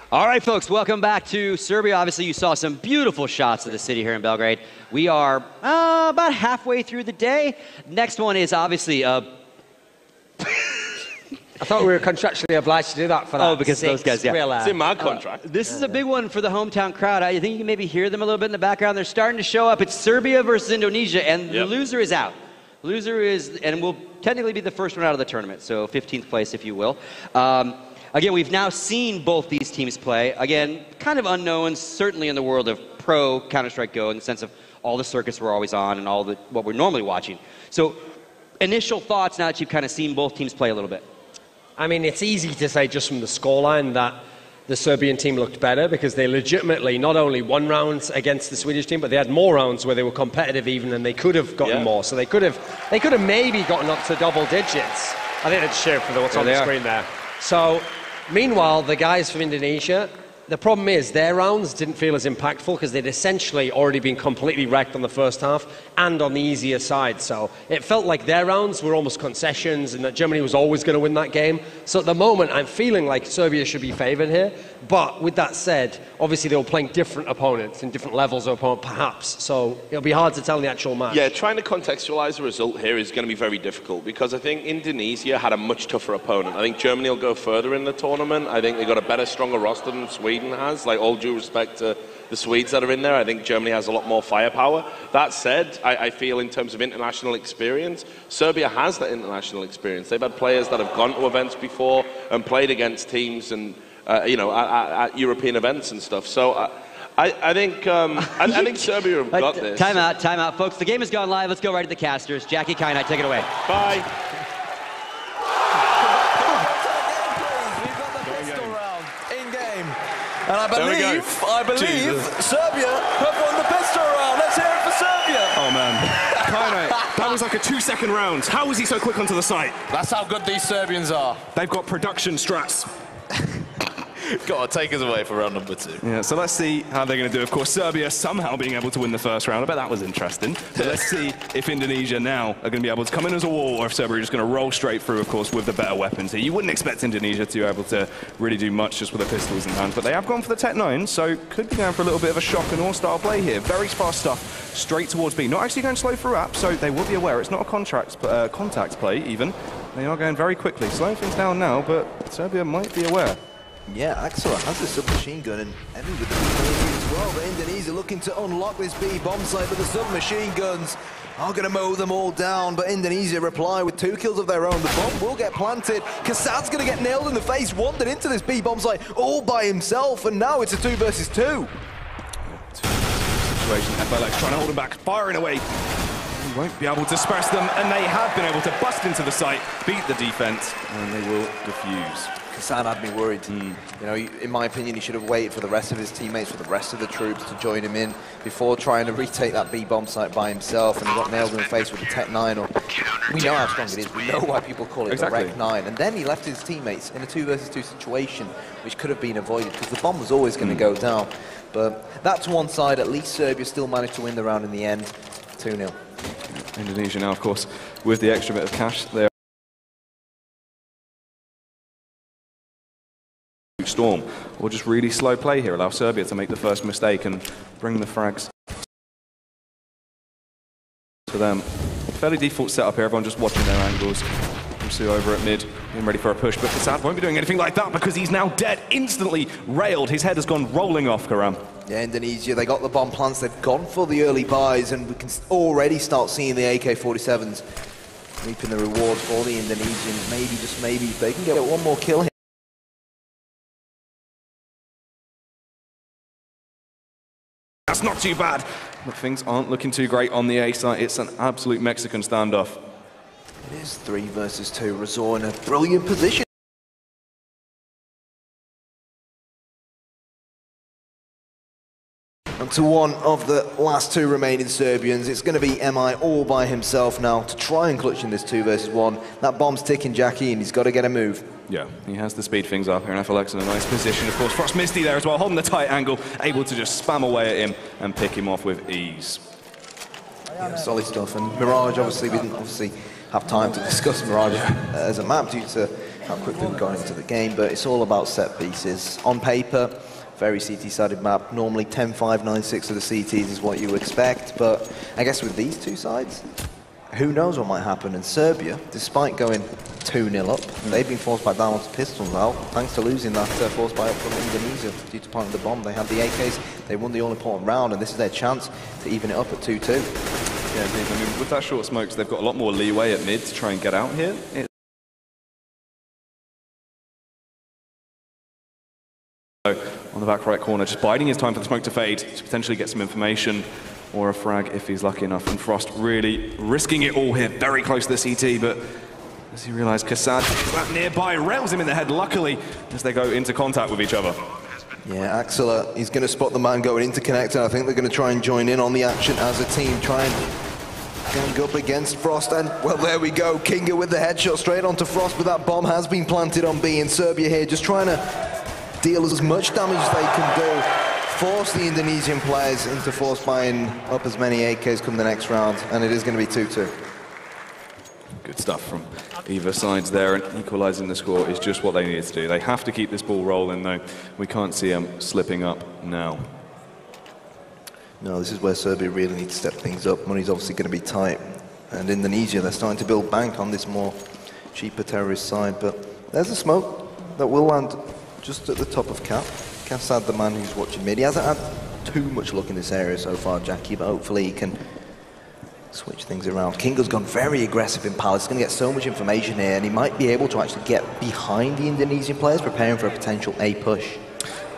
All right, folks, welcome back to Serbia. Obviously, you saw some beautiful shots of the city here in Belgrade. We are about halfway through the day. Next one is obviously... I thought we were contractually obliged to do that for that. Oh, because those guys, yeah. It's in my contract. This is a big one for the hometown crowd. I think you can maybe hear them a little bit in the background. They're starting to show up. It's Serbia versus Indonesia, and the loser is out. Loser is, and will technically be the first one out of the tournament, so 15th place, if you will. Again, we've now seen both these teams play. Again, kind of unknowns, certainly in the world of pro Counter-Strike Go, in the sense of all the circuits we're always on and all the what we're normally watching. So, initial thoughts now that you've kind of seen both teams play a little bit. I mean, it's easy to say just from the scoreline that the Serbian team looked better because they legitimately not only won rounds against the Swedish team, but they had more rounds where they were competitive even, and they could have gotten more. So they could have maybe gotten up to double digits. I think that's shared for what's on the screen there. So, meanwhile, the guys from Indonesia, the problem is their rounds didn't feel as impactful because they'd essentially already been completely wrecked on the first half and on the easier side. So it felt like their rounds were almost concessions and that Germany was always going to win that game. So at the moment, I'm feeling like Serbia should be favoured here. But with that said, obviously they were playing different opponents and different levels of opponent, perhaps. So it'll be hard to tell in the actual match. Yeah, trying to contextualise the result here is going to be very difficult because I think Indonesia had a much tougher opponent. I think Germany will go further in the tournament. I think they've got a better, stronger roster than Sweden has. Like, all due respect to the Swedes that are in there, I think Germany has a lot more firepower. That said, I feel in terms of international experience, Serbia has that international experience. They've had players that have gone to events before and played against teams and at European events and stuff. So I think Serbia have got this. Time out, folks. The game has gone live. Let's go right to the casters. Jackie Kynite, take it away. Bye. And I believe Serbia have won the pistol round. Let's hear it for Serbia. Oh, man. Kynite, that was like a 2-second round. How was he so quick onto the site? That's how good these Serbians are. They've got production strats. Go on, take us away for round number 2. Yeah, so let's see how they're going to do. Of course, Serbia somehow being able to win the first round. I bet that was interesting. But let's see if Indonesia now are going to be able to come in as a wall, or if Serbia are just going to roll straight through, of course, with the better weapons here. You wouldn't expect Indonesia to be able to really do much just with the pistols in hand, but they have gone for the Tech 9, so could be going for a little bit of a shock and awe-style play here. Very fast stuff, straight towards B. Not actually going slow through app, so they will be aware. It's not a contact play, even. They are going very quickly. Slowing things down now, but Serbia might be aware. Yeah, Axela has the submachine gun and Emmy with the B as well, but Indonesia looking to unlock this B bomb site, but the submachine guns are going to mow them all down, but Indonesia reply with 2 kills of their own. The bomb will get planted. Kassad's going to get nailed in the face, wandered into this B bomb site all by himself, and now it's a 2 versus 2. Situation, FLX trying to hold him back, firing away. He won't be able to disperse them, and they have been able to bust into the site, beat the defense, and they will defuse. Kassad had me worried. You know, in my opinion, he should have waited for the rest of his teammates, for the rest of the troops to join him in before trying to retake that B bomb site by himself, and he got nailed in the face with the Tech 9. Or we know how strong it is. We know why people call it the Rec 9. And then he left his teammates in a 2 versus 2 situation, which could have been avoided because the bomb was always going to go down. But that's one side. At least Serbia still managed to win the round in the end. 2-0. Indonesia now, of course, with the extra bit of cash there. Storm, or just really slow play here, allow Serbia to make the first mistake and bring the frags to them. Fairly default setup here, everyone just watching their angles. Musu over at mid, getting ready for a push, but Kassad won't be doing anything like that because he's now dead, instantly railed. His head has gone rolling off, Karam. Yeah, Indonesia, they got the bomb plants, they've gone for the early buys, and we can already start seeing the AK-47s reaping the rewards for the Indonesians. Maybe, just maybe, they can get one more kill here. That's not too bad, but things aren't looking too great on the A side. It's an absolute Mexican standoff. It is 3 versus 2. Razor in a brilliant position. And to one of the last 2 remaining Serbians, it's going to be MI all by himself now to try and clutch in this 2 versus 1. That bomb's ticking, Jackie, and he's got to get a move. Yeah, he has to speed things up here, and FLX in a nice position. Of course, Frost Misty there as well, holding the tight angle, able to just spam away at him and pick him off with ease. Yeah, solid stuff. And Mirage, obviously, we didn't have time to discuss Mirage as a map due to how quickly we got into the game, but it's all about set pieces. On paper, very CT-sided map. Normally 10-5, 9-6 of the CTs is what you expect, but I guess with these two sides, who knows what might happen. And Serbia, despite going 2-0 up, they've been forced back down to pistols now, thanks to losing that force buy up from Indonesia due to planting the bomb. They had the AKs, they won the all-important round, and this is their chance to even it up at 2-2. Yeah, indeed. I mean, with that short smokes, they've got a lot more leeway at mid to try and get out here. On the back right corner, just biding his time for the smoke to fade to potentially get some information or a frag if he's lucky enough. And Frost really risking it all here, very close to the CT, but as he realized Kassad is that nearby, rails him in the head, luckily, as they go into contact with each other. Yeah, Axela, he's going to spot the man going into connector. I think they're going to try and join in on the action as a team, try and gang up against Frost. And, well, there we go. Kinga with the headshot straight onto Frost, but that bomb has been planted on B. And Serbia here just trying to deal as much damage as they can do, force the Indonesian players into force buying up as many AKs come the next round, and it is going to be 2-2. Good stuff from either sides there, and equalising the score is just what they needed to do. They have to keep this ball rolling, though. We can't see them slipping up now. No, this is where Serbia really needs to step things up. Money's obviously going to be tight, and Indonesia, they're starting to build bank on this more cheaper terrorist side, but there's a smoke that will land just at the top of Cap. Kassad, the man who's watching mid. He hasn't had too much luck in this area so far, Jackie, but hopefully he can switch things around. Kinga's gone very aggressive in Palace. He's going to get so much information here, and he might be able to actually get behind the Indonesian players, preparing for a potential A push.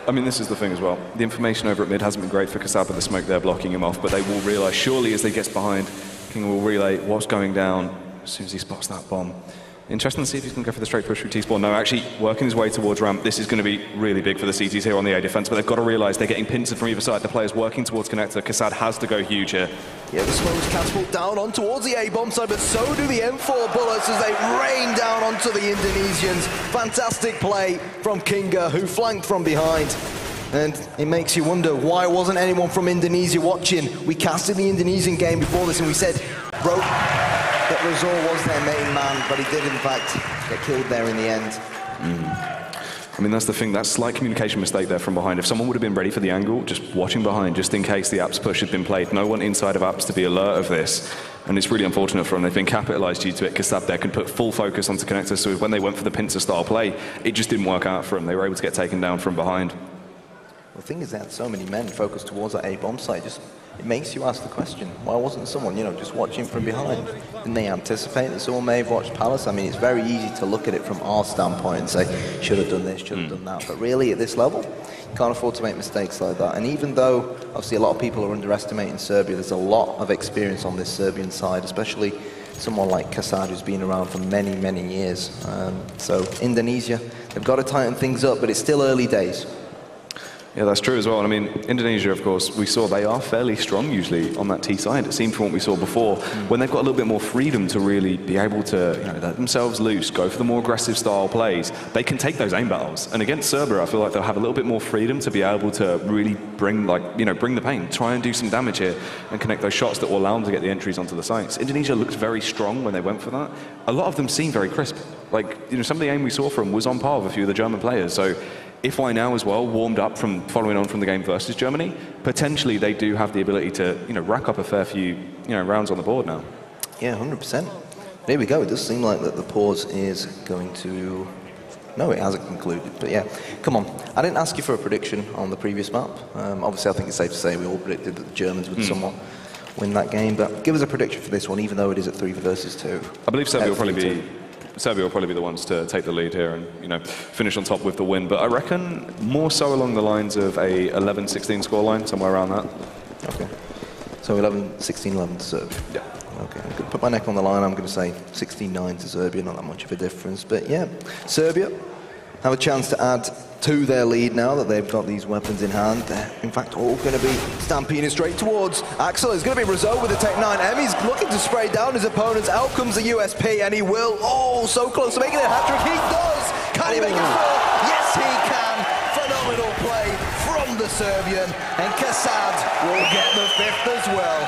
I mean, this is the thing as well. The information over at mid hasn't been great for Kassad with the smoke there blocking him off, but they will realise, surely as they get behind, Kinga will relay what's going down as soon as he spots that bomb. Interesting to see if he's going to go for the straight push through T-spawn. No, actually working his way towards ramp. This is going to be really big for the CTs here on the A defense, but they've got to realise they're getting pincered from either side. The players working towards connector. Kassad has to go huge here. Yeah, the smokes catapult down on towards the A-bomb side, but so do the M4 bullets as they rain down onto the Indonesians. Fantastic play from Kinga, who flanked from behind. And it makes you wonder, why wasn't anyone from Indonesia watching? We casted the Indonesian game before this and we said, bro, that Razor was their main man, but he did in fact get killed there in the end. I mean, that's the thing, that slight communication mistake there from behind. If someone would have been ready for the angle, just watching behind, just in case the Apps push had been played. No one inside of Apps to be alert of this. And it's really unfortunate for them. They've been capitalised due to it. Kassad there could put full focus onto connector, so when they went for the pincer style play, it just didn't work out for them. They were able to get taken down from behind. The thing is, they had so many men focused towards that A-bomb site. Just, it makes you ask the question, why wasn't someone, you know, just watching from behind? Didn't they anticipate that someone may have watched Palace? I mean, it's very easy to look at it from our standpoint and say, should have done this, should have done that. But really, at this level, you can't afford to make mistakes like that. And even though, obviously, a lot of people are underestimating Serbia, there's a lot of experience on this Serbian side, especially someone like Kassad, who's been around for many, many years. So Indonesia, they've got to tighten things up, but it's still early days. Yeah, that's true as well. I mean, Indonesia, of course, we saw they are fairly strong usually on that T side. It seemed from what we saw before, when they've got a little bit more freedom to really be able to, you know, let themselves loose, go for the more aggressive style plays, they can take those aim battles. And against Serbia, I feel like they'll have a little bit more freedom to be able to really bring, like, you know, bring the pain, try and do some damage here and connect those shots that will allow them to get the entries onto the sites. Indonesia looked very strong when they went for that. A lot of them seemed very crisp. Like, you know, some of the aim we saw from was on par with a few of the German players. So if I now as well warmed up from following on from the game versus Germany, potentially they do have the ability to, you know, rack up a fair few, you know, rounds on the board now. Yeah, 100%. There we go. It does seem like that the pause is going to... No, it hasn't concluded, but yeah. Come on. I didn't ask you for a prediction on the previous map. Obviously, I think it's safe to say we all predicted that the Germans would somewhat win that game, but give us a prediction for this one, even though it is at 3 versus 2. I believe Serbia will probably be the ones to take the lead here and, you know, finish on top with the win. But I reckon more so along the lines of a 11-16 scoreline, somewhere around that. Okay. So 11-16-11 to Serbia. Yeah. Okay, I'm going to put my neck on the line. I'm going to say 16-9 to Serbia, not that much of a difference. But yeah, Serbia have a chance to add to their lead now that they've got these weapons in hand. They're, in fact, all going to be stampeding straight towards Axel. It's going to be Rizzo with the Tech 9. Emmy's looking to spray down his opponents. Out comes the USP, and he will. Oh, so close to making it a hat-trick. He does! Can he make it 4? Yes, he can! Phenomenal play from the Serbian. And Kassad will get the 5th as well.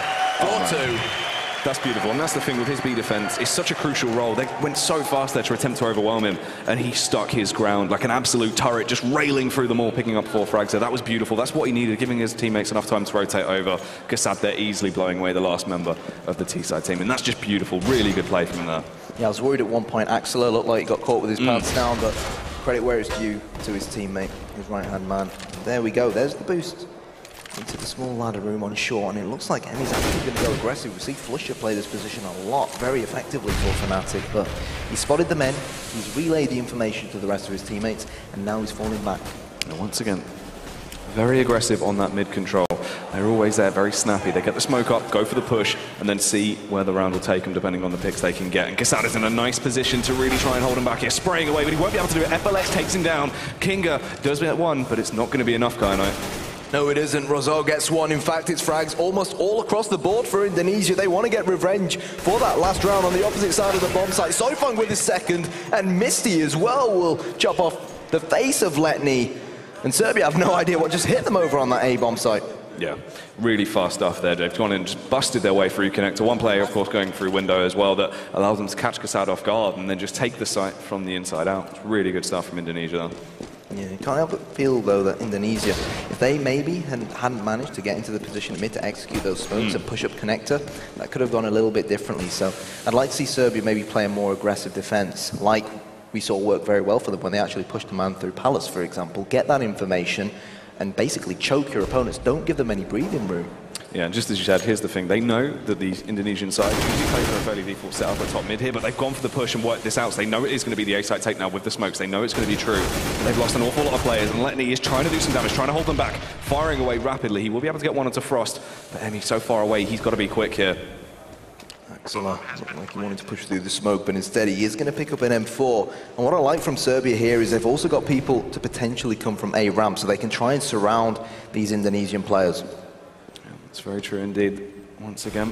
4-2. That's beautiful, and that's the thing with his B defense. It's such a crucial role. They went so fast there to attempt to overwhelm him, and he stuck his ground like an absolute turret, just railing through them all, picking up 4 frags there. That was beautiful. That's what he needed, giving his teammates enough time to rotate over. Kassad there easily blowing away the last member of the T-side team, and that's just beautiful. Really good play from him there. Yeah, I was worried at one point. Axeler looked like he got caught with his pants down, but credit where it's due to his teammate, his right-hand man. There we go. There's the boost into the small ladder room on short, and it looks like Emmy's actually going to go aggressive. We see Flusher play this position a lot, very effectively for Fnatic, but he spotted the men, he's relayed the information to the rest of his teammates, and now he's falling back. And once again, very aggressive on that mid control. They're always there, very snappy. They get the smoke up, go for the push, and then see where the round will take them, depending on the picks they can get. And Kassad is in a nice position to really try and hold him back here, spraying away, but he won't be able to do it. FLX takes him down. Kinga does get one, but it's not going to be enough, Kaino. No, it isn't. Rosal gets one. In fact, it's frags almost all across the board for Indonesia. They want to get revenge for that last round on the opposite side of the bomb site. Soifung with his second, and Misty as well will chop off the face of Letny. And Serbia have no idea what just hit them over on that A bomb site. Yeah, really fast stuff there. They've gone and just busted their way through connector. One player, of course, going through window as well that allows them to catch Kassad off guard and then just take the site from the inside out. It's really good stuff from Indonesia. Yeah, you can't help but feel, though, that Indonesia, if they maybe hadn't managed to get into the position mid to execute those smokes and push up connector, that could have gone a little bit differently. So I'd like to see Serbia maybe play a more aggressive defense, like we saw work very well for them when they actually pushed a man through Palace, for example. Get that information and basically choke your opponents. Don't give them any breathing room. Yeah, and just as you said, here's the thing. They know that these Indonesian sides usually play for a fairly default setup at top mid here, but they've gone for the push and worked this out. So they know it is going to be the A-side take now with the smokes. They know it's going to be true. But they've lost an awful lot of players, and Letny is trying to do some damage, trying to hold them back, firing away rapidly. He will be able to get one onto Frost, but Emmy's so far away, he's got to be quick here. Axeler looked like he wanted to push through the smoke, but instead he is going to pick up an M4. And what I like from Serbia here is they've also got people to potentially come from A ramp, so they can try and surround these Indonesian players. That's very true indeed. Once again,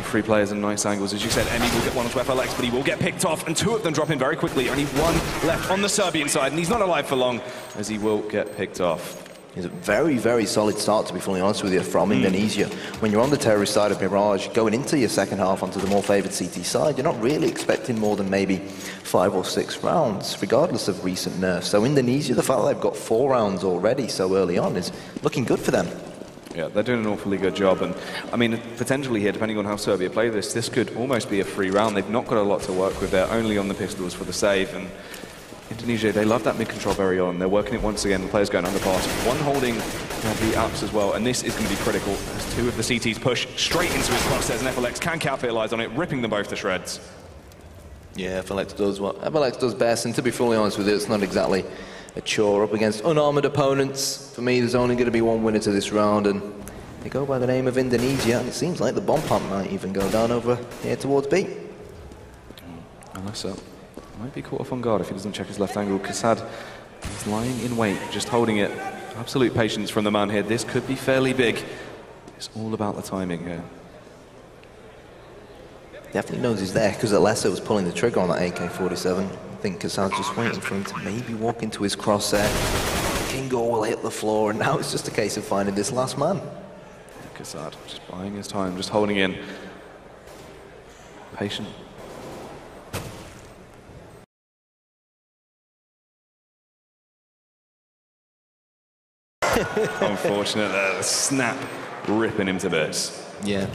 3 players in nice angles. As you said, Emmy will get one onto FLX, but he will get picked off, and 2 of them drop in very quickly. Only 1 left on the Serbian side, and he's not alive for long, as he will get picked off. It's a very, very solid start, to be fully honest with you, from Indonesia. When you're on the terrorist side of Mirage, going into your second half onto the more favoured CT side, you're not really expecting more than maybe 5 or 6 rounds, regardless of recent nerfs. So Indonesia, the fact that they've got 4 rounds already so early on is looking good for them. Yeah, they're doing an awfully good job, and I mean, potentially here, depending on how Serbia play this could almost be a free round. They've not got a lot to work with. They're only on the pistols for the save, and Indonesia, they love that mid-control very on. They're working it once again, the players going underpass. 1 holding the ups as well, and this is going to be critical as 2 of the CTs push straight into his crosshairs, and FLX can capitalize on it, ripping them both to shreds. Yeah, FLX does what FLX does best, and to be fully honest with you, it's not exactly a chore up against unarmored opponents. For me, there's only going to be 1 winner to this round, and they go by the name of Indonesia, and it seems like the bomb pump might even go down over here towards B. Unless might be caught off on guard if he doesn't check his left angle. Kassad is lying in wait, just holding it. Absolute patience from the man here. This could be fairly big. It's all about the timing here. Definitely knows he's there, because Alessa was pulling the trigger on that AK-47. I think Kassad's just waiting for him to maybe walk into his crosshair. Kingo will hit the floor, and now it's just a case of finding this last man. Kassad just buying his time, just holding in. Patient. Unfortunate there, the snap ripping him to bits. Yeah,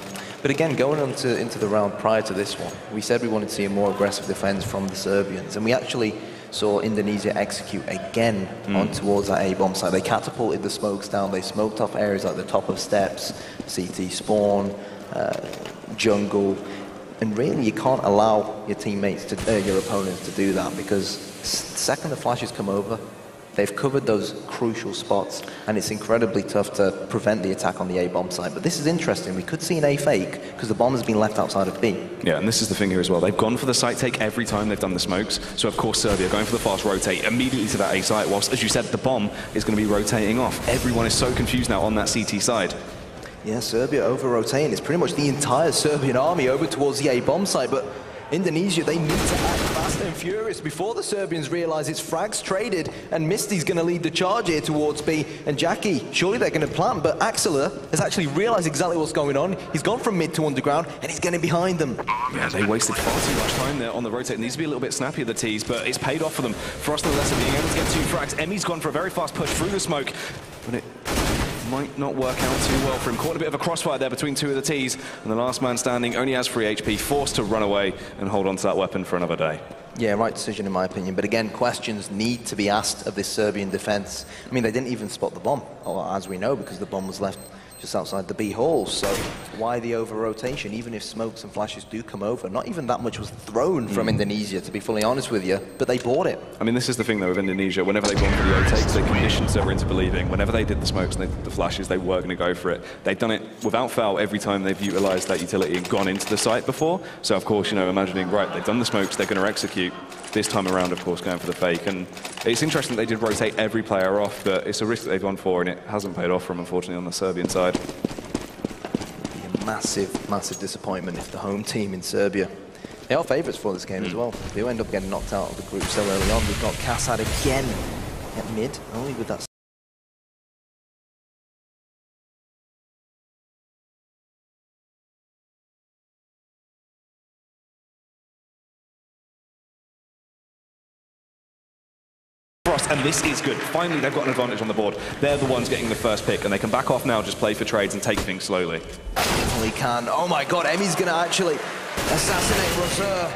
but again, going on into the round prior to this one, we said we wanted to see a more aggressive defense from the Serbians, and we actually saw Indonesia execute again on towards that A-bomb site. They catapulted the smokes down, they smoked off areas like the top of steps, CT spawn, jungle, and really you can't allow your teammates to, your opponents to do that, because the second the flashes come over, they've covered those crucial spots, and it's incredibly tough to prevent the attack on the A-bomb site. But this is interesting. We could see an A fake, because the bomb has been left outside of B. Yeah, and this is the thing here as well. They've gone for the site take every time they've done the smokes. So, of course, Serbia going for the fast rotate immediately to that A site, whilst, as you said, the bomb is going to be rotating off. Everyone is so confused now on that CT side. Yeah, Serbia over-rotating. It's pretty much the entire Serbian army over towards the A-bomb site, but Indonesia, they need to act fast and furious before the Serbians realize it's frags traded, and Misty's going to lead the charge here towards B. And Jackie, surely they're going to plant, but Axela has actually realized exactly what's going on. He's gone from mid to underground, and he's getting behind them. Yeah, they wasted far too much time there on the rotate. It needs to be a little bit snappy at the tees, but it's paid off for them. Frost and Lesser being able to get 2 frags. Emmy's gone for a very fast push through the smoke, but it might not work out too well for him. Caught a bit of a crossfire there between 2 of the tees, and the last man standing only has 3 HP, forced to run away and hold on to that weapon for another day. Yeah, right decision in my opinion. But again, questions need to be asked of this Serbian defense. I mean, they didn't even spot the bomb, or as we know, because the bomb was left just outside the B hole. So why the over-rotation? Even if smokes and flashes do come over, not even that much was thrown from Indonesia, to be fully honest with you, but they bought it. I mean, this is the thing, though, with Indonesia. Whenever they gone for the O-takes, they conditioned Serbia into believing. Whenever they did the smokes and they did the flashes, they were going to go for it. They've done it without fail every time they've utilised that utility and gone into the site before. So, of course, you know, imagining, right, they've done the smokes, they're going to execute. This time around, of course, going for the fake. And it's interesting that they did rotate every player off, but it's a risk that they've gone for, and it hasn't paid off for them, unfortunately, on the Serbian side. Massive, massive disappointment if the home team in Serbia. They are favourites for this game as well. They end up getting knocked out of the group so early on. We've got Kassad again at mid, only with that. And this is good. Finally, they've got an advantage on the board. They're the ones getting the first pick, and they can back off now, just play for trades and take things slowly. Well, he can. Oh my god, Emmy's going to actually assassinate Rosser.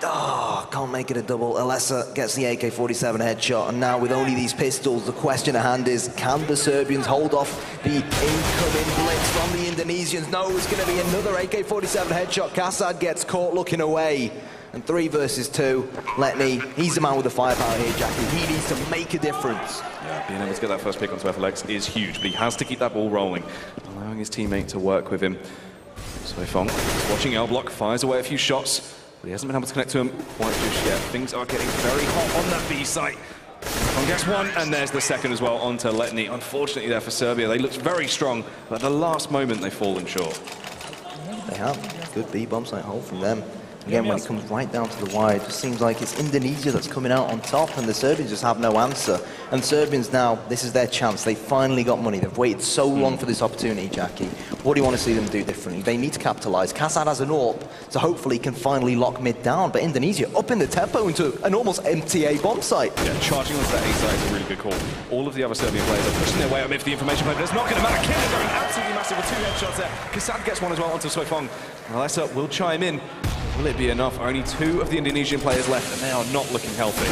Oh, can't make it a double. Alessa gets the AK-47 headshot, and now with only these pistols, the question at hand is, can the Serbians hold off the incoming blitz from the Indonesians? No, it's going to be another AK-47 headshot. Kassad gets caught looking away. And 3 versus 2, Letney, he's the man with the firepower here, Jackie. He needs to make a difference. Yeah, being able to get that first pick onto FLX is huge, but he has to keep that ball rolling, allowing his teammate to work with him. Soifong is watching L block, fires away a few shots, but he hasn't been able to connect to him quite just yet. Things are getting very hot on that B site. On gets 1, and there's the second as well onto Letney. Unfortunately there for Serbia, they looked very strong, but at the last moment they've fallen short. They have. Good B bomb site hold from them. Again, when it comes right down to the wire, it just seems like it's Indonesia that's coming out on top, and the Serbians just have no answer. And Serbians now, this is their chance. They finally got money. They've waited so long for this opportunity, Jackie. What do you want to see them do differently? They need to capitalise. Kassad has an AWP, so hopefully he can finally lock mid down. But Indonesia up in the tempo into an almost MTA bomb site. Yeah, charging onto that A side is a really good call. All of the other Serbian players are pushing their way up mid for the information play, but it's not going to matter. Kim is going absolutely massive with 2 headshots there. Kassad gets 1 as well onto Soifong. Alessa will chime in. Will it be enough? Only 2 of the Indonesian players left, and they are not looking healthy.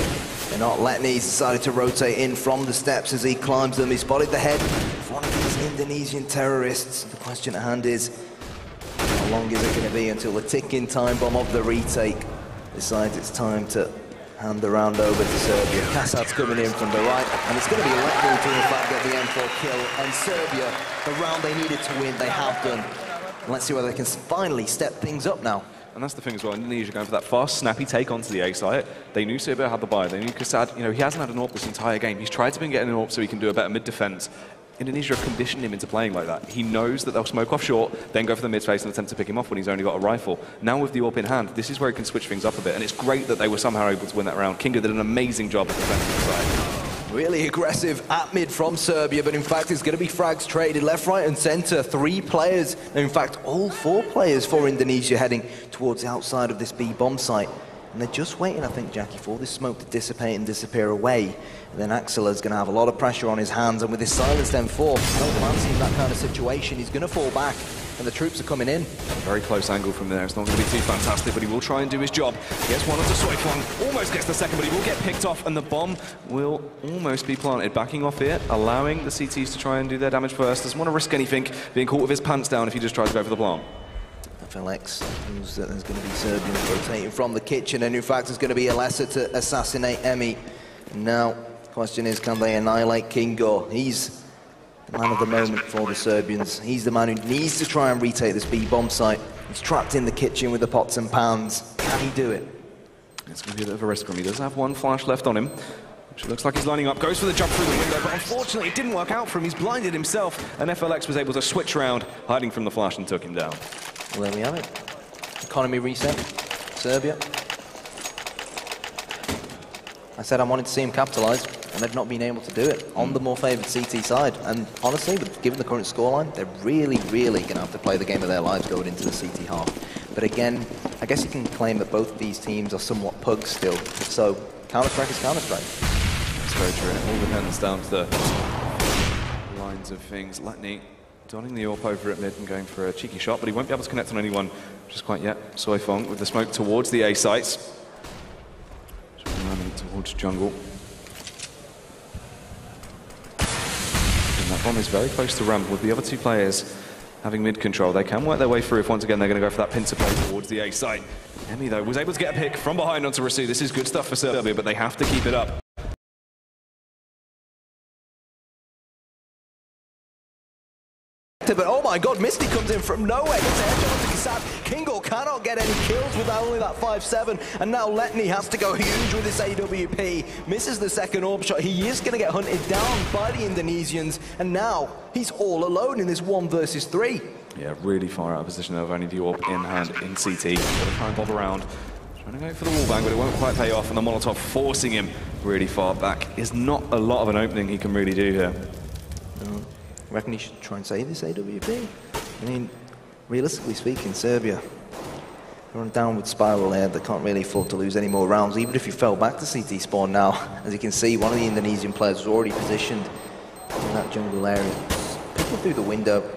They're not. Letney's decided to rotate in from the steps as he climbs them. He spotted the head of one of these Indonesian terrorists. The question at hand is, how long is it going to be until the ticking time bomb of the retake decides it's time to hand the round over to Serbia? Kassad's coming in from the right, and it's going to be Letney to in fact get the M4 kill. And Serbia, the round they needed to win, they have done. And let's see whether they can finally step things up now. And that's the thing as well, Indonesia going for that fast, snappy take onto the A site. They knew Serbia had the buy. They knew Kassad, you know, he hasn't had an AWP this entire game. He's tried to get an AWP so he can do a better mid-defense. Indonesia have conditioned him into playing like that. He knows that they'll smoke off short, then go for the mid-face and attempt to pick him off when he's only got a rifle. Now with the AWP in hand, this is where he can switch things up a bit, and it's great that they were somehow able to win that round. Kinga did an amazing job at defending the side. Really aggressive at mid from Serbia, but in fact it's going to be frags traded left, right and centre. 3 players, in fact all 4 players for Indonesia heading towards the outside of this B bomb site. And they're just waiting, I think, Jackie, for this smoke to dissipate and disappear away. And then Axela's going to have a lot of pressure on his hands, and with his silenced M4, no fancy in that kind of situation. He's going to fall back, and the troops are coming in. Very close angle from there. It's not going to be too fantastic, but he will try and do his job. Gets 1 onto Soifong, almost gets the second, but he will get picked off, and the bomb will almost be planted. Backing off here, allowing the CTs to try and do their damage first. Doesn't want to risk anything, being caught with his pants down if he just tries to go for the plant. FLX knows that there's going to be Serbians rotating from the kitchen, and in fact there's going to be Alessa to assassinate Emmy. And now, the question is, can they annihilate Kingo? He's the man of the moment for the Serbians. He's the man who needs to try and retake this B bomb site. He's trapped in the kitchen with the pots and pans. Can he do it? It's going to be a bit of a risk for him. He does have 1 flash left on him, which looks like he's lining up. Goes for the jump through the window, but unfortunately it didn't work out for him. He's blinded himself, and FLX was able to switch round, hiding from the flash, and took him down. Well, there we have it. Economy reset. Serbia. I said I wanted to see him capitalise, and they've not been able to do it on the more favoured CT side. And honestly, given the current scoreline, they're really, really going to have to play the game of their lives going into the CT half. But again, I guess you can claim that both of these teams are somewhat pugs still. So Counter-Strike is Counter-Strike. That's very true. It all depends down to the lines of things. Letney donning the AWP over at mid and going for a cheeky shot, but he won't be able to connect on anyone just quite yet. Soifong with the smoke towards the A sites. Towards jungle. And that bomb is very close to ramp with the other two players having mid control. They can work their way through if once again they're going to go for that pincer play towards the A site. Emi though was able to get a pick from behind onto Rasu. This is good stuff for Serbia, but they have to keep it up. But oh my god, Misty comes in from nowhere, gets a headshot onto Kasad. Kingo cannot get any kills with only that 5-7, and now Letney has to go huge with this AWP. Misses the second AWP shot. He is going to get hunted down by the Indonesians, and now he's all alone in this 1 versus 3. Yeah, really far out of position of only the AWP in hand in CT. Got to try and bob around. Trying to go for the wallbang, but it won't quite pay off, and the Molotov forcing him really far back. Is not a lot of an opening he can really do here. I reckon he should try and save this AWP. I mean, realistically speaking, Serbia, they're on a downward spiral here. They can't really afford to lose any more rounds, even if you fell back to CT spawn now. As you can see, one of the Indonesian players was already positioned in that jungle area. People through the window,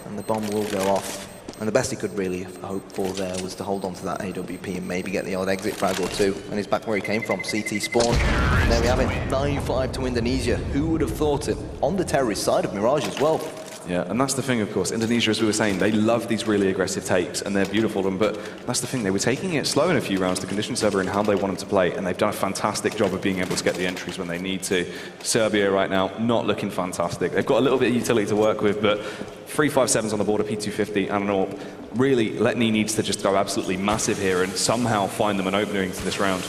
and the bomb will go off. And the best he could really hope for there was to hold on to that AWP and maybe get the odd exit frag or two. And he's back where he came from, CT spawn. And there we have it, 9-5 to Indonesia. Who would have thought it? On the terrorist side of Mirage as well. Yeah, and that's the thing, of course. Indonesia, as we were saying, they love these really aggressive takes, and they're beautiful. But that's the thing, they were taking it slow in a few rounds to condition Serbia and how they want them to play, and they've done a fantastic job of being able to get the entries when they need to. Serbia right now, not looking fantastic. They've got a little bit of utility to work with, but 3 5-7s on the board, a P250 and an AWP. Really, Letney needs to just go absolutely massive here and somehow find them an opening to this round.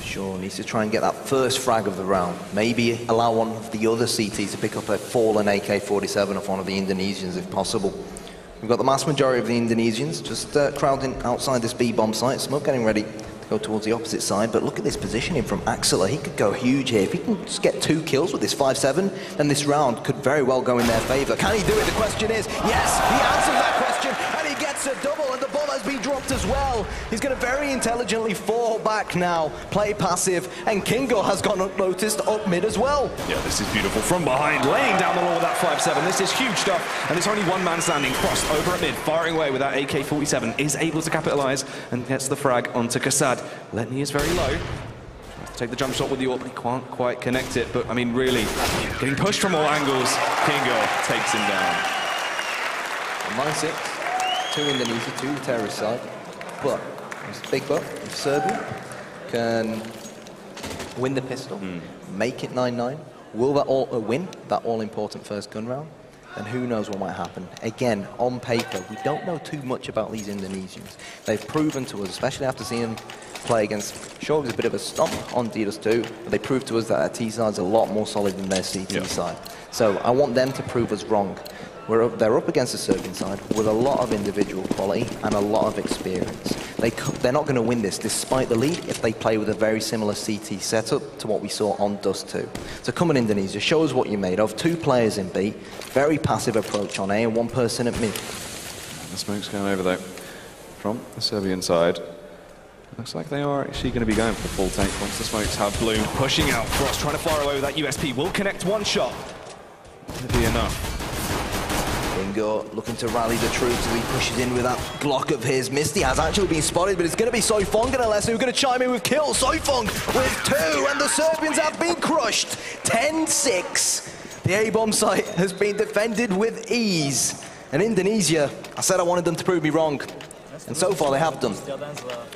Sure, needs to try and get that first frag of the round. Maybe allow one of the other CTs to pick up a fallen AK-47 of one of the Indonesians if possible. We've got the mass majority of the Indonesians just crowding outside this B-bomb site. Smoke getting ready to go towards the opposite side, but look at this positioning from Axela. He could go huge here. If he can just get 2 kills with this 5-7, then this round could very well go in their favour. Can he do it? The question is, yes, he answers that question, and he gets a double, and the bomb has been dropped as well. He's going to very intelligently fall back now, play passive, and Kingo has gone unnoticed up mid as well. Yeah, this is beautiful. From behind, laying down the law with that 5-7. This is huge stuff, and it's only one man standing. Frost over at mid, firing away with that AK-47, is able to capitalise and gets the frag onto Kasad. Letney is very low. Tries to take the jump shot with the AWP, but he can't quite connect it. But, I mean, really, getting pushed from all angles, Kingo takes him down. 9-6 to Indonesia, to the terrorist side. But, it's a big but, if Serbia can win the pistol, make it 9-9, will that win that all-important first gun round? And who knows what might happen. Again, on paper, we don't know too much about these Indonesians. They've proven to us, especially after seeing them play against, sure, it was a bit of a stomp on Didas 2, but they proved to us that our T side's a lot more solid than their CT side. So I want them to prove us wrong. They're up against the Serbian side with a lot of individual quality and a lot of experience. They're not going to win this despite the lead if they play with a very similar CT setup to what we saw on Dust 2. So come on Indonesia, show us what you made of. 2 players in B, very passive approach on A and 1 person at mid. The smoke's going over though from the Serbian side. Looks like they are actually going to be going for the full tank once the smokes have bloomed. Pushing out, Frost trying to fire away with that USP. Will connect 1 shot. That'll be enough. Kingo looking to rally the troops as he pushes in with that Glock of his. Misty has actually been spotted, but it's going to be Soifong and Alessi who are going to chime in with kills. Soifong with 2, and the Serbians have been crushed. 10-6. The A-bomb site has been defended with ease. And Indonesia, I said I wanted them to prove me wrong. And so far they have done.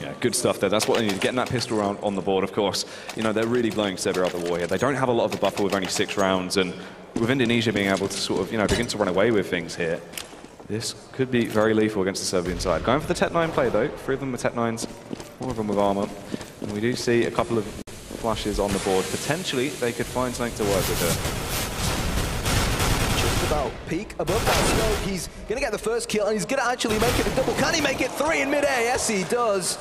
Yeah, good stuff there. That's what they need. Getting that pistol round on the board, of course. You know, they're really blowing Serbia out the war here. They don't have a lot of a buffer with only 6 rounds, and with Indonesia being able to sort of, you know, begin to run away with things here, this could be very lethal against the Serbian side. Going for the Tech 9 play, though. 3 of them with Tech 9s, 4 of them with armor. And we do see a couple of flashes on the board. Potentially, they could find something to work with here. Just about peak above that smoke. He's going to get the first kill, and he's going to actually make it a double. Can he make it 3 in mid-air? Yes, he does.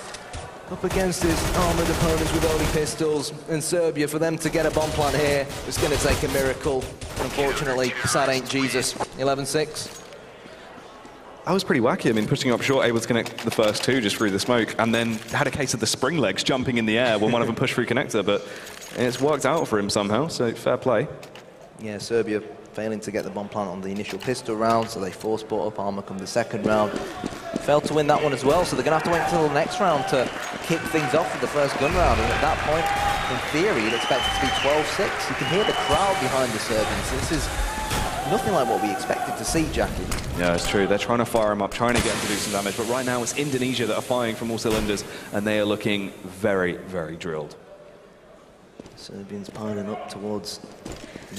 Up against his armored opponents with only pistols, and Serbia, for them to get a bomb plant here, it's going to take a miracle. Unfortunately, Kasad ain't Jesus. 11-6. That was pretty wacky. I mean, pushing up short, able to connect the first two just through the smoke, and then had a case of the spring legs jumping in the air when one of them pushed through connector, but it's worked out for him somehow, so fair play. Yeah, Serbia failing to get the bomb plant on the initial pistol round, so they force bought up armor come the second round. Failed to win that one as well, so they're going to have to wait until the next round to kick things off with the first gun round, and at that point, in theory, you'd expect it to be 12-6. You can hear the crowd behind the Serbians. This is nothing like what we expected to see, Jackie. Yeah, it's true. They're trying to fire him up, trying to get him to do some damage, but right now it's Indonesia that are firing from all cylinders, and they are looking very, very drilled. Serbians piling up towards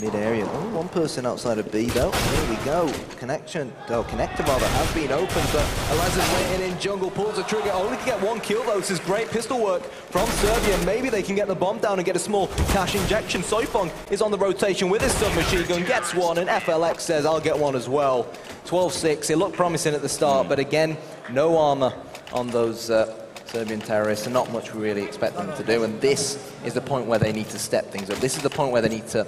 mid-area. Only one person outside of B, though. There we go. Connector rather has been opened, but Alaz's waiting in jungle, pulls the trigger. Only can get one kill, though. This is great pistol work from Serbia. Maybe they can get the bomb down and get a small cash injection. Soifong is on the rotation with his submachine gun, gets one, and FLX says, I'll get one as well. 12-6. It looked promising at the start, but again, no armor on those Serbian terrorists, and not much we really expect them to do. And this is the point where they need to step things up. This is the point where they need to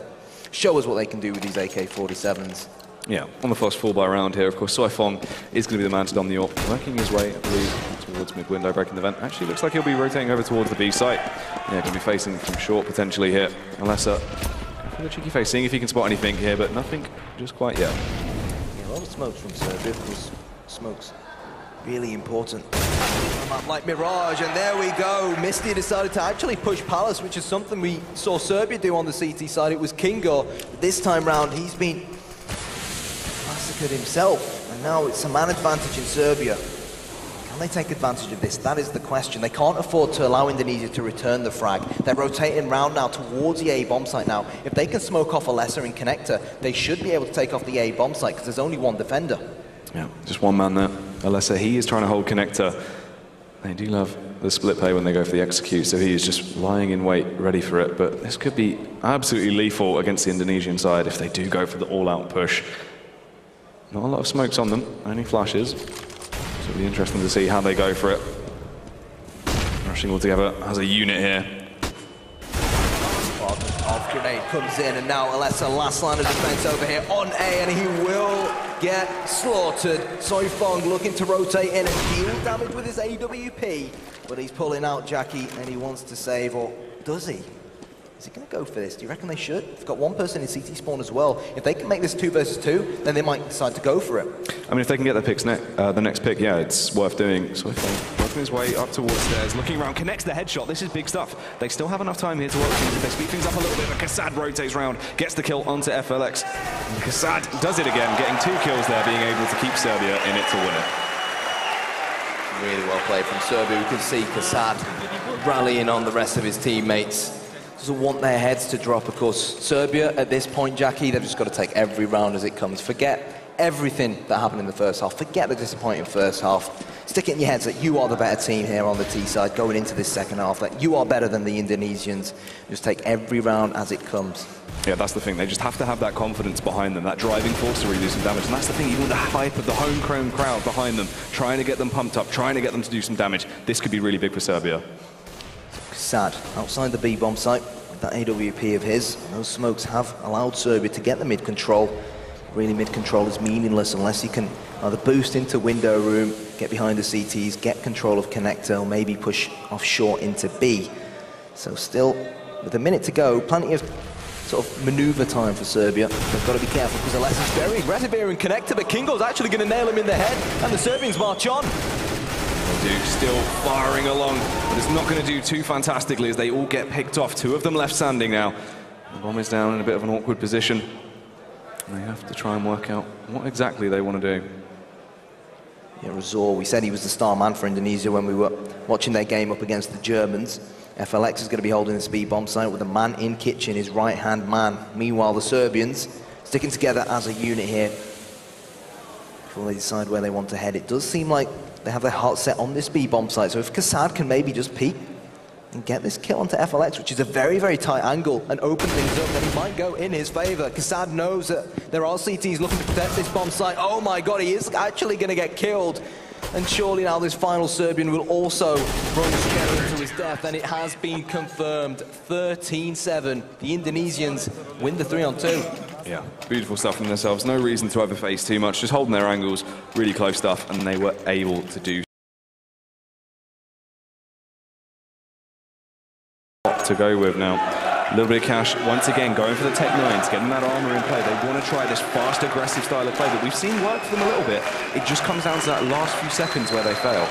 show us what they can do with these AK-47s. Yeah, on the first full by round here, of course, Soifong is going to be the man to dom the AWP, working his way, I believe, towards mid-window, breaking the vent. Actually, looks like he'll be rotating over towards the B site. Yeah, going to be facing from short, potentially, here. Unless for the cheeky face, seeing if he can spot anything here, but nothing just quite yet. Yeah, a lot of smokes from Serbia, because smokes really important. Like Mirage, and there we go. Misty decided to actually push Palace, which is something we saw Serbia do on the CT side. It was Kingo. This time round, he's been massacred himself, and now it's a man advantage in Serbia. Can they take advantage of this? That is the question. They can't afford to allow Indonesia to return the frag. They're rotating round now towards the A bomb site now. If they can smoke off a lesser in connector, they should be able to take off the A bomb site, because there's only one defender. Yeah, just one man there. Alessa, he is trying to hold connector. They do love the split play when they go for the execute, so he is just lying in wait, ready for it. But this could be absolutely lethal against the Indonesian side if they do go for the all-out push. Not a lot of smokes on them, only flashes. So it'll be interesting to see how they go for it. Rushing all together as a unit here. Off grenade comes in, and now Alessa, last line of defense over here on A, and he will get slaughtered. Soifong looking to rotate in and deal damage with his AWP, but he's pulling out Jackie, and he wants to save, or does he? Is he going to go for this? Do you reckon they should? They've got one person in CT spawn as well. If they can make this 2 versus 2, then they might decide to go for it. I mean, if they can get the next pick, yeah, it's worth doing. So working his way up towards stairs, looking around, connects the headshot. This is big stuff. They still have enough time here to work things. If they speed things up a little bit, but Kasad rotates round, gets the kill onto FLX. And Kasad does it again, getting 2 kills there, being able to keep Serbia in it to win it. Really well played from Serbia. We can see Kasad rallying on the rest of his teammates. Doesn't want their heads to drop, of course. Serbia, at this point, Jackie, they've just got to take every round as it comes. Forget everything that happened in the first half. Forget the disappointing first half. Stick it in your heads that you are the better team here on the T side going into this second half, that you are better than the Indonesians. Just take every round as it comes. Yeah, that's the thing. They just have to have that confidence behind them, that driving force to really do some damage. And that's the thing, even the hype of the homegrown crowd behind them, trying to get them pumped up, trying to get them to do some damage. This could be really big for Serbia. Sad. Outside the B-bomb site, with that AWP of his, those smokes have allowed Serbia to get the mid-control. Really, mid-control is meaningless unless you can either boost into window room, get behind the CTs, get control of connector, or maybe push off short into B. So still, with a minute to go, plenty of sort of maneuver time for Serbia. They've got to be careful because Alessa's very aggressive here in connector, but Kingo's actually going to nail him in the head, and the Serbians march on. Duke still firing along, but it's not going to do too fantastically as they all get picked off. 2 of them left standing now. The bomb is down in a bit of an awkward position. And they have to try and work out what exactly they want to do. Yeah, Razor, we said he was the star man for Indonesia when we were watching their game up against the Germans. FLX is going to be holding the speed bomb site with a man in kitchen, his right-hand man. Meanwhile, the Serbians sticking together as a unit here before they decide where they want to head. It does seem like they have their heart set on this B-bomb site, so if Kasad can maybe just peek and get this kill onto FLX, which is a very, very tight angle, and open things up, and he might go in his favor. Kassad knows that there are CTs looking to protect this bomb site. Oh my god, he is actually going to get killed. And surely now this final Serbian will also run straight into his death, and it has been confirmed. 13-7. The Indonesians win the 3-on-2. Yeah, beautiful stuff from themselves. No reason to overface too much, just holding their angles, really close stuff, and they were able to do to go with now. A little bit of cash, once again, going for the Tech 9s, getting that armor in play. They want to try this fast, aggressive style of play that we've seen work for them a little bit. It just comes down to that last few seconds where they fail.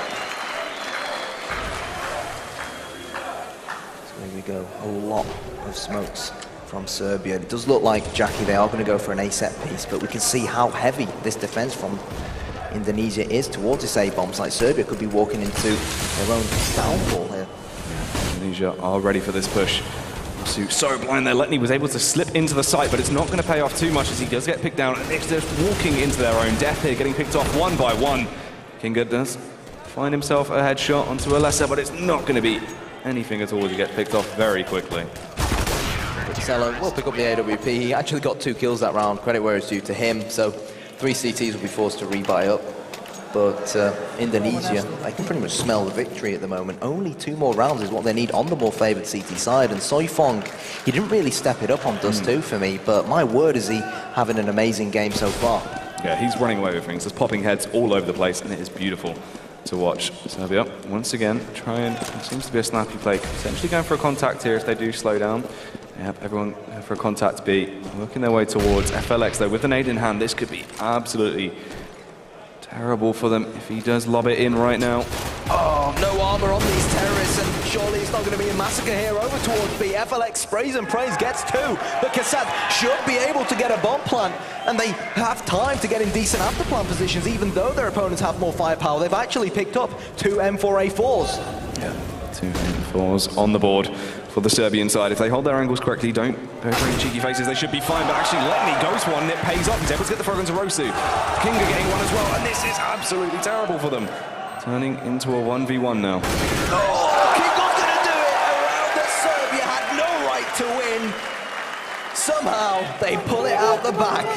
So here we go, a lot of smokes from Serbia. It does look like, Jackie, they are going to go for an A-set piece, but we can see how heavy this defense from Indonesia is towards this A-bombs. Like, Serbia could be walking into their own downfall here. Yeah, Indonesia are ready for this push. So blind there. Letney was able to slip into the site, but it's not going to pay off too much as he does get picked down. And they're just walking into their own death here, getting picked off one by one. Kinga does find himself a headshot onto a lesser, but it's not going to be anything at all as he gets picked off very quickly. Cello will pick up the AWP. He actually got 2 kills that round, credit where it's due to him. So 3 CTs will be forced to rebuy up. But Indonesia, I can pretty much smell the victory at the moment. Only 2 more rounds is what they need on the more favoured CT side. And Soifong, he didn't really step it up on Dust 2 for me, but my word, is he having an amazing game so far. Yeah, he's running away with things. There's popping heads all over the place, and it is beautiful to watch. Serbia, once again, trying, it seems to be a snappy play, essentially going for a contact here if they do slow down. Yep, everyone for a contact B, working their way towards FLX though. With the nade in hand, this could be absolutely terrible for them if he does lob it in right now. Oh, no armor on these terrorists, and surely it's not going to be a massacre here. Over towards B, FLX sprays and prays, gets 2, but Kassad should be able to get a bomb plant, and they have time to get in decent after plant positions, even though their opponents have more firepower. They've actually picked up 2 M4A4s. Yeah, 2 M4s on the board for the Serbian side. If they hold their angles correctly, don't go for any cheeky faces, they should be fine. But actually, Letney goes for one, and it pays off. He's able to get the frog into Rosu. Kinga getting one as well, and this is absolutely terrible for them. Turning into a 1v1 now. Oh, Kinga's going to do it! A round that Serbia had no right to win. Somehow, they pull it out the back,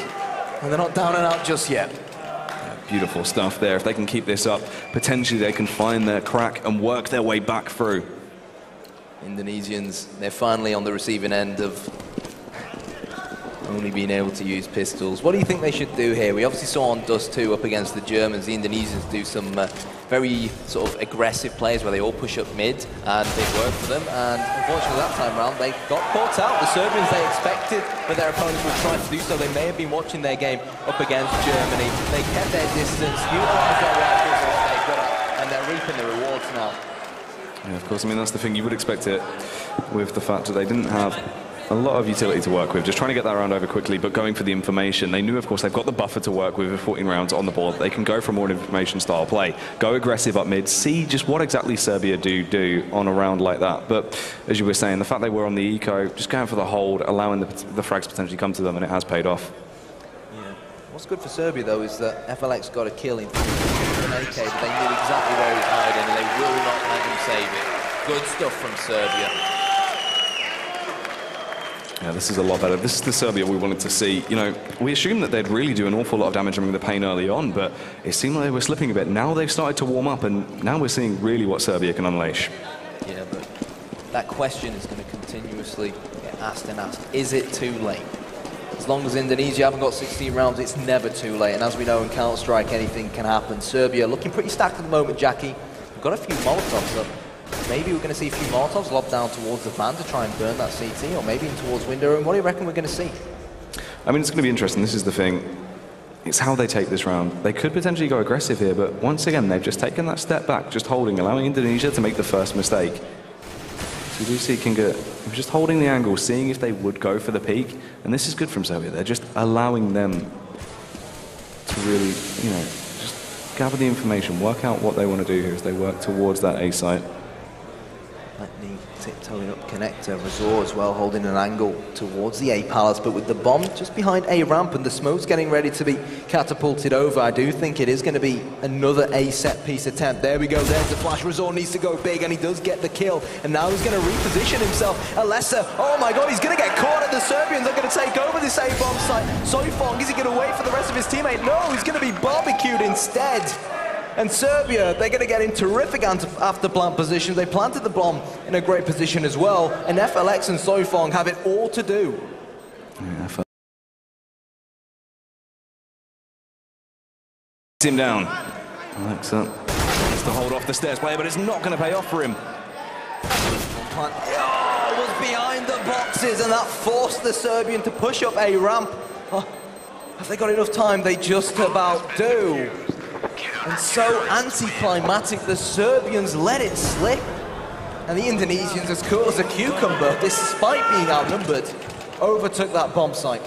and they're not down and out just yet. Beautiful stuff there. If they can keep this up, potentially they can find their crack and work their way back through. Indonesians, they're finally on the receiving end of only being able to use pistols. What do you think they should do here? We obviously saw on Dust 2 up against the Germans, the Indonesians do some very sort of aggressive plays where they all push up mid, and they work for them, and unfortunately that time around they got caught out. The Serbians, they expected that their opponents would try to do so. They may have been watching their game up against Germany. They kept their distance, utilised their rifles for what they're good at, and they're reaping the rewards now. Yeah, of course, I mean, that's the thing. You would expect it with the fact that they didn't have a lot of utility to work with, just trying to get that round over quickly, but going for the information. They knew, of course, they've got the buffer to work with 14 rounds on the board. They can go for more information style play, go aggressive up mid, see just what exactly Serbia do on a round like that. But as you were saying, the fact they were on the eco, just going for the hold, allowing the frags potentially come to them, and it has paid off. Yeah. What's good for Serbia, though, is that FLX got a kill in an AK, but they knew exactly where he was hiding, and they will not let him save it. Good stuff from Serbia. Yeah, this is a lot better. This is the Serbia we wanted to see. You know, we assumed that they'd really do an awful lot of damage and bring the pain early on, but it seemed like they were slipping a bit. Now they've started to warm up, and now we're seeing really what Serbia can unleash. Yeah, but that question is going to continuously get asked and asked. Is it too late? As long as Indonesia haven't got 16 rounds, it's never too late. And as we know in Counter-Strike, anything can happen. Serbia looking pretty stacked at the moment, Jackie. We've got a few Molotovs up. Maybe we're going to see a few Molotovs lob down towards the van to try and burn that CT, or maybe in towards window. And what do you reckon we're going to see? I mean, it's going to be interesting. This is the thing. It's how they take this round. They could potentially go aggressive here, but once again, they've just taken that step back, just holding, allowing Indonesia to make the first mistake. So we do see Kinga just holding the angle, seeing if they would go for the peak, and this is good from Serbia. They're just allowing them to really, you know, just gather the information, work out what they want to do here as they work towards that A site. Letney tiptoeing up connector, Razor as well holding an angle towards the A palace, but with the bomb just behind A ramp and the smoke's getting ready to be catapulted over, I do think it is going to be another A set piece attempt. There we go, there's the flash. Razor needs to go big and he does get the kill, and now he's going to reposition himself. Alessa, oh my god, he's going to get caught, and the Serbians are going to take over this A bomb site. Soifong, is he going to wait for the rest of his teammate? No, he's going to be barbecued instead. And Serbia, they're going to get in terrific after-plant positions. They planted the bomb in a great position as well. And FLX and Soifong have it all to do. Yeah, him down. Alexa wants to hold off the stairs player, but it's not going to pay off for him. Oh, was behind the boxes, and that forced the Serbian to push up a ramp. Oh, have they got enough time? They just about do. And so anticlimactic, the Serbians let it slip. And the Indonesians, as cool as a cucumber, despite being outnumbered, overtook that bomb site.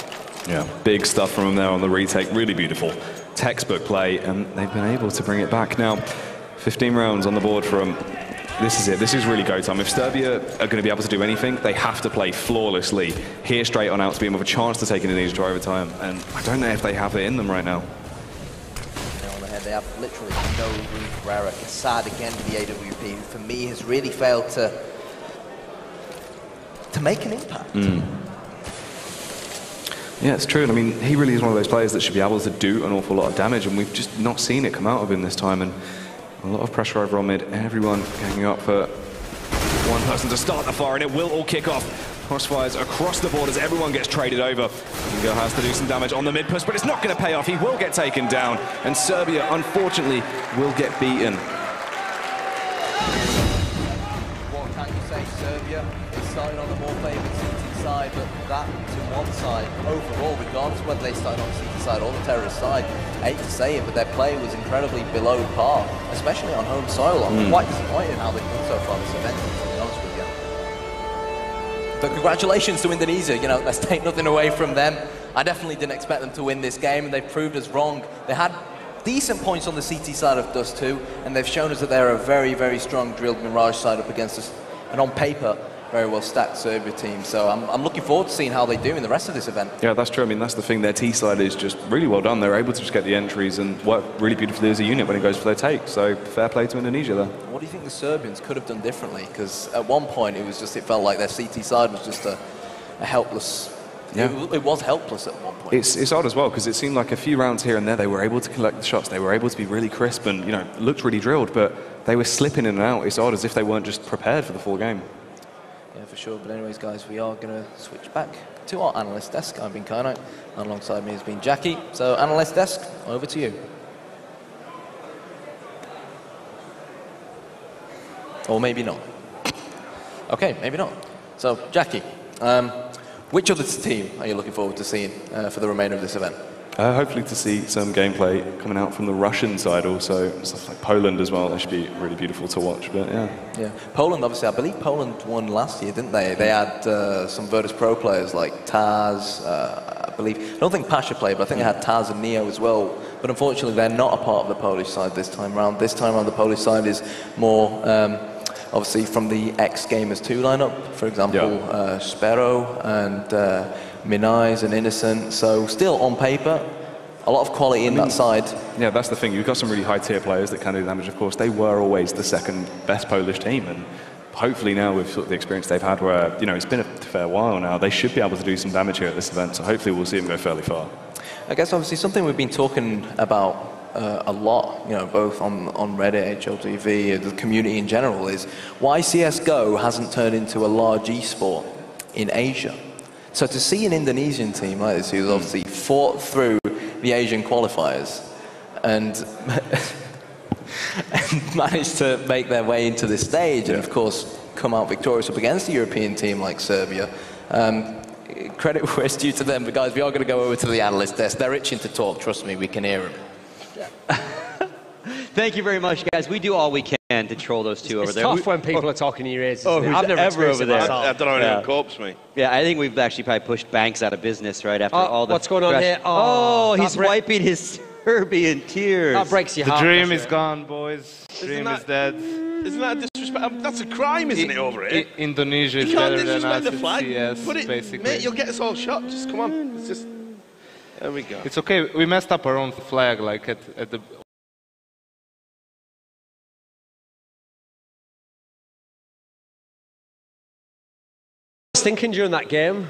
Yeah, big stuff from them there on the retake. Really beautiful textbook play, and they've been able to bring it back now. 15 rounds on the board for them. This is it. This is really go time. If Serbia are going to be able to do anything, they have to play flawlessly here straight on out to be able to have a chance to take Indonesia to overtime. And I don't know if they have it in them right now. They have literally no room for error. Kassad again with the AWP, who for me has really failed to make an impact. Yeah, it's true. And I mean, he really is one of those players that should be able to do an awful lot of damage, and we've just not seen it come out of him this time. And a lot of pressure over on mid. Everyone ganging up for one person to start the fire, and it will all kick off. Crossfires across the board as everyone gets traded over. Ingo has to do some damage on the mid push, but it's not going to pay off. He will get taken down, and Serbia, unfortunately, will get beaten. What can you say? Serbia is starting on the more favoured CT side, but that to one side, overall, regardless of whether they started on the CT side or the terrorist side, I hate to say it, but their play was incredibly below par, especially on home soil. I'm quite disappointed in how they've done so far this event, to be honest with you. But congratulations to Indonesia, you know, let's take nothing away from them. I definitely didn't expect them to win this game, and they've proved us wrong. They had decent points on the CT side of Dust 2, and they've shown us that they're a very, very strong drilled Mirage side up against us, and on paper, very well stacked Serbia team. So I'm looking forward to seeing how they do in the rest of this event. Yeah, that's true. I mean, that's the thing. Their T side is just really well done. They're able to just get the entries and work really beautifully as a unit when it goes for their take. So fair play to Indonesia there. What do you think the Serbians could have done differently? Because at one point it felt like their CT side was just a helpless. Yeah. It was helpless at one point. It's odd as well, because it seemed like a few rounds here and there they were able to collect the shots. They were able to be really crisp and, you know, looked really drilled, but they were slipping in and out. It's odd, as if they weren't just prepared for the full game. Yeah, for sure. But anyways, guys, we are going to switch back to our analyst desk. I've been Kaino, and alongside me has been Jackie. So, analyst desk, over to you. Or maybe not. Okay, maybe not. So, Jackie, which other team are you looking forward to seeing for the remainder of this event? Hopefully to see some gameplay coming out from the Russian side also, stuff like Poland as well. That should be really beautiful to watch, but yeah. Yeah, Poland, obviously, I believe Poland won last year, didn't they? They had some Virtus Pro players like Taz, I believe. I don't think Pasha played, but I think they had Taz and Neo as well. But unfortunately, they're not a part of the Polish side this time around. This time around, the Polish side is more, obviously, from the X Gamers 2 lineup. For example, Spero and Minais and Innocent, so still on paper, a lot of quality in that side. Yeah, that's the thing. You've got some really high tier players that can do damage, of course. They were always the second best Polish team, and hopefully now with sort of the experience they've had where, you know, it's been a fair while now, they should be able to do some damage here at this event, so hopefully we'll see them go fairly far. I guess obviously something we've been talking about a lot, you know, both on Reddit, HLTV, the community in general, is why CSGO hasn't turned into a large esport in Asia. So to see an Indonesian team like this, who's obviously fought through the Asian qualifiers and managed to make their way into this stage and, of course, come out victorious up against a European team like Serbia, credit where it's due to them. But, guys, we are going to go over to the analyst desk. They're itching to talk. Trust me, we can hear them. Thank you very much, guys. We do all we can to troll those two over there. It's tough when people are talking in your ears. Oh, I've never experienced over there. I don't know anyone corpse me. Yeah, I think we've actually probably pushed Banks out of business right after all the... What's going on here? Oh, he's wiping his Serbian tears. That breaks your heart. The dream is gone, boys. The dream is dead. Isn't that a disrespect respect. That's a crime, isn't it, over here? Indonesia is You can't better than disrespect us the in flag. CS, Put it, basically. mate, you'll get us all shot. Just come on. It's just... There we go. It's okay. We messed up our own flag, like at the... I was thinking during that game,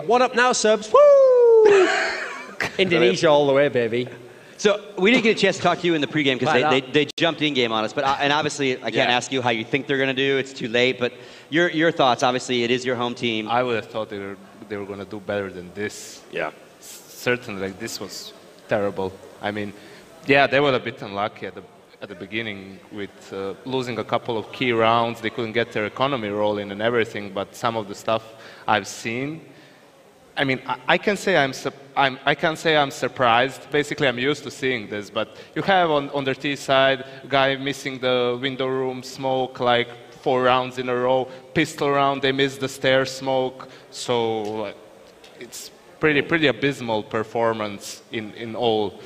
what up now, Serbs? Woo! Indonesia all the way, baby. So we didn't get a chance to talk to you in the pregame because Right they jumped in game on us. But and obviously I can't ask you how you think they're going to do. It's too late. But your thoughts. Obviously, it is your home team. I would have thought they were going to do better than this. Yeah. Certainly, like, this was terrible. I mean, yeah, they were a bit unlucky at the beginning with losing a couple of key rounds. They couldn't get their economy rolling and everything. But some of the stuff I've seen, I mean, I can say I'm surprised. Basically, I'm used to seeing this. But you have on their T side a guy missing the window room smoke like 4 rounds in a row. Pistol round, they missed the stair smoke. So it's pretty abysmal performance in all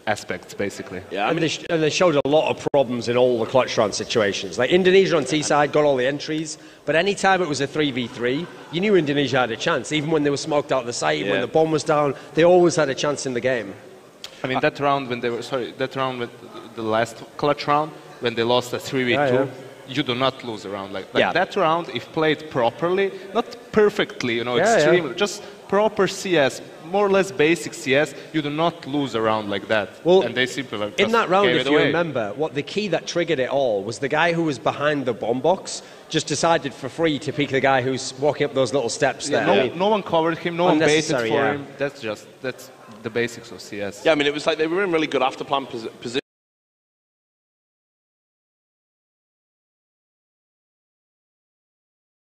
aspects, basically. Yeah, And they showed a lot of problems in all the clutch round situations. Like Indonesia on T-side got all the entries, but any time it was a 3v3, you knew Indonesia had a chance. Even when they were smoked out of the site, when the bomb was down, they always had a chance in the game. I mean, that round with the last clutch round, when they lost a 3v2, you do not lose a round like that round. If played properly, not perfectly, extremely, just proper CS, more or less basic CS, you do not lose a round like that. Well, and they simply in that round, if you away. remember, the key that triggered it all was the guy who was behind the bomb box just decided for free to pick the guy who's walking up those little steps there. No one covered him, no one baited for Unnecessary, him. That's the basics of CS. Yeah, I mean, it was like they were in really good after-plan position.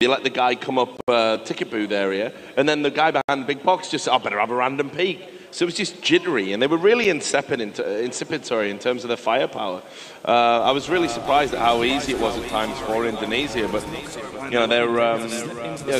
They let the guy come up ticket booth area, and then the guy behind the big box just said, better have a random peek. So it was just jittery, and they were really insipid in terms of their firepower. I was really surprised at how easy it was at times for Indonesia, but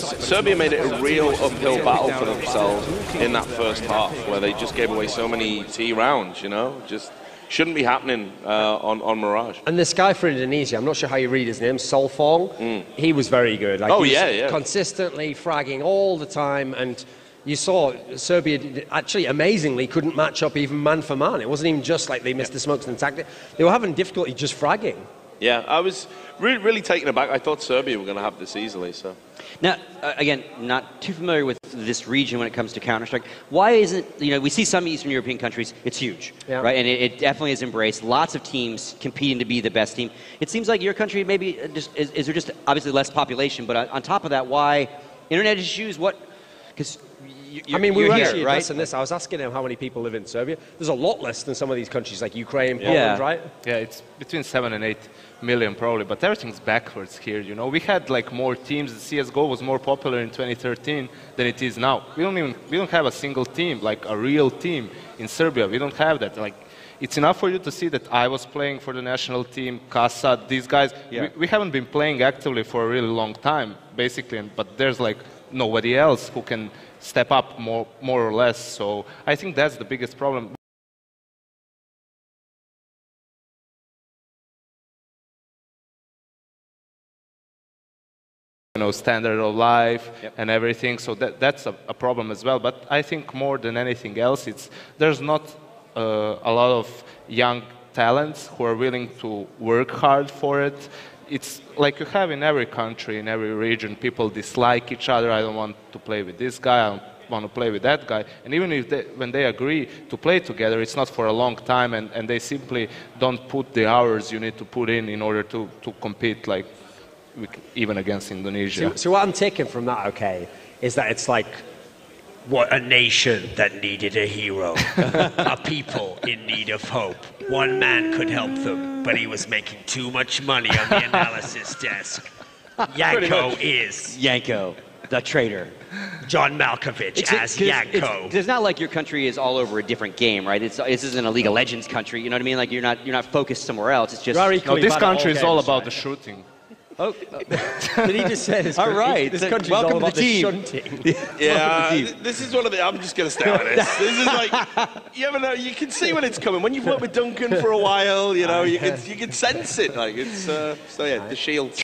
Serbia made it a real uphill battle for themselves in that first half, where they just gave away so many T rounds, just shouldn't be happening on Mirage. And this guy for Indonesia, I'm not sure how you read his name, Solfong, he was very good. Like, consistently fragging all the time, and you saw Serbia actually amazingly couldn't match up even man for man. It wasn't even just like they missed the smokes and tactic. They were having difficulty just fragging. Yeah, I was really taken aback. I thought Serbia were going to have this easily. So now, again, not too familiar with this region when it comes to Counter-Strike. Why isn't, we see some Eastern European countries, it's huge, right? And it definitely is embraced. Lots of teams competing to be the best team. It seems like your country maybe is there just obviously less population, but on top of that, why internet issues? Because we were actually addressing this. I was asking him how many people live in Serbia. There's a lot less than some of these countries like Ukraine, Poland, right? Yeah, it's between 7 and 8 million probably, but everything's backwards here, We had like more teams. CSGO was more popular in 2013 than it is now. We don't have a single team, like a real team in Serbia. We don't have that. Like, it's enough for you to see that I was playing for the national team, Kasa, these guys. We haven't been playing actively for a really long time, basically, but there's like nobody else who can step up more or less. So I think that's the biggest problem. Standard of life and everything. So that's a problem as well. But I think more than anything else, there's not a lot of young talents who are willing to work hard for it. It's like you have in every country, in every region, people dislike each other. I don't want to play with this guy. I don't want to play with that guy. And even if when they agree to play together, it's not for a long time, and they simply don't put the hours you need to put in order to compete, like even against Indonesia. So what I'm taking from that, is that it's like, what a nation that needed a hero, a people in need of hope. One man could help them, but he was making too much money on the analysis desk. Yanko is Yanko, the traitor. John Malkovich as Yanko. It's not like your country is all over a different game, right? This isn't a League of Legends country. You know what I mean? Like you're not focused somewhere else. It's just this country is all about the shooting. Oh, Did he just say this? All right. This country's Welcome all about to the team. shunting. Yeah, this is one of the. I'm just going to stay on this. This is like, you ever know? You can see when it's coming. When you've worked with Duncan for a while, you know, you can sense it. Like it's so yeah, the Shield.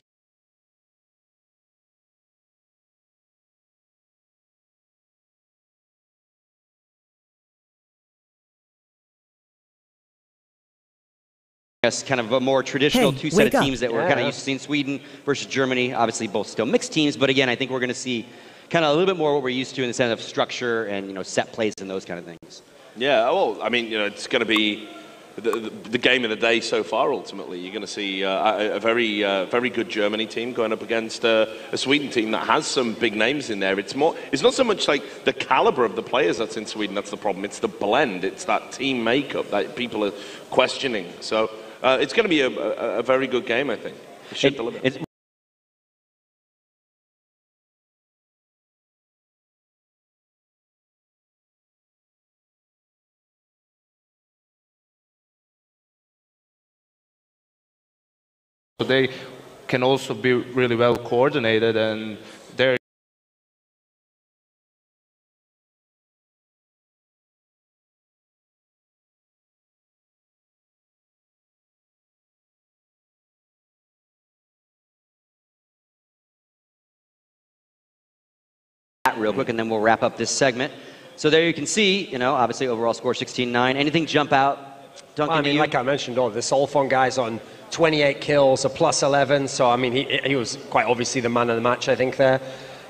Kind of a more traditional Hey, two set of wake up. teams that we're kind of used to seeing. Sweden versus Germany, obviously both still mixed teams, but again, I think we're going to see kind of a little bit more what we're used to in the sense of structure and, you know, set plays and those kind of things. Yeah, well, I mean, you know, it's going to be the game of the day so far. Ultimately, you're going to see a very good Germany team going up against a Sweden team that has some big names in there. It's not so much like the caliber of the players that's in Sweden that's the problem. It's the blend. It's that team makeup that people are questioning. So it's going to be a very good game, I think. It should deliver. So they can also be really well coordinated, and they're real quick, and then we'll wrap up this segment. So there you can see, you know, obviously overall score 16-9. Anything jump out, Duncan? Well, I mean, like I mentioned, the Solfon guy's on 28 kills, a +11. So, I mean, he was quite obviously the man of the match, I think, there.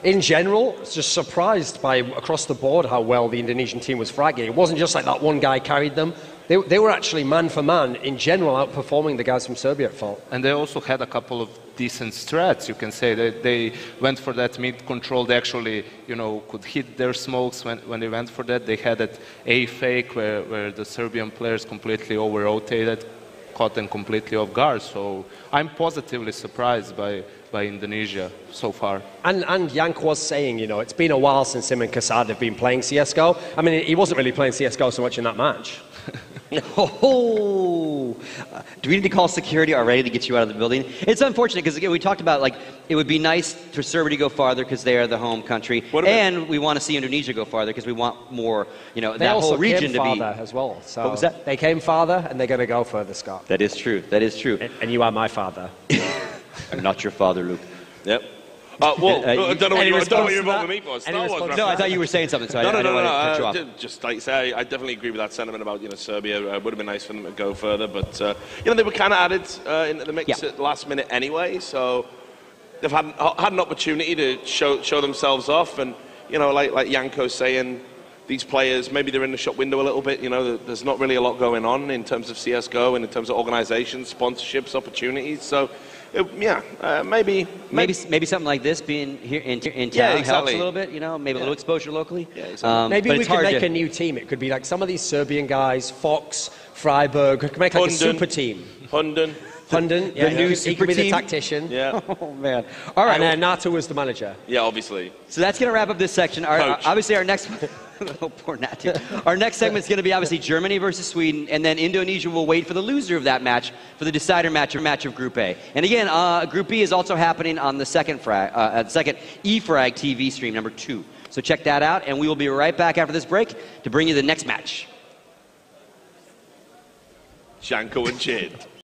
In general, I was just surprised by, across the board, how well the Indonesian team was fragging. It wasn't just like that one guy carried them. They were actually man for man, in general, outperforming the guys from Serbia at fault. And they also had a couple of decent strats, you can say. They went for that mid control. They actually, you know, could hit their smokes when they went for that. They had that A fake where the Serbian players completely over-rotated, caught them completely off guard. So I'm positively surprised by Indonesia so far. And Yank was saying, you know, it's been a while since him and Kasad have been playing CSGO. I mean, he wasn't really playing CSGO so much in that match. Oh, do we need to call security already to get you out of the building? It's unfortunate because, again, we talked about, like, it would be nice for Serbia to go farther because they are the home country, and we want to see Indonesia go farther because we want more, you know, that whole region to be. They also came farther as well. So what was that? They came farther, and they're going to go further, Scott. That is true. That is true. And you are my father. I'm not your father, Luke. Yep. Well, I don't know what you're involving me for. Star Wars. No, I thought you were saying something, so I didn't want to cut you off. Just like say, I definitely agree with that sentiment about, you know, Serbia. It would have been nice for them to go further, but you know, they were kind of added into the mix at the last minute anyway, so they've had an opportunity to show themselves off, and you know, like Yanko's saying, these players, maybe they're in the shop window a little bit. You know, there's not really a lot going on in terms of CSGO and in terms of organizations, sponsorships, opportunities. So, maybe something like this being here in town exactly. helps a little bit. You know, maybe a little exposure locally. Yeah, exactly. Maybe we could make a new team. It could be like some of these Serbian guys, Fox, Freiburg. We could make like a super team. Hunden, yeah, the new he super could be team? the tactician. Yeah. Oh man! All right, And Nato was the manager. Yeah, obviously. so that's going to wrap up this section. Obviously, our next. Oh, poor Natu. Our next segment is going to be obviously Germany versus Sweden, and then Indonesia will wait for the loser of that match for the decider match of Group A. And again, Group B is also happening on the second E-Frag TV stream, number 2. So check that out, and we will be right back after this break to bring you the next match. Janko and Jid.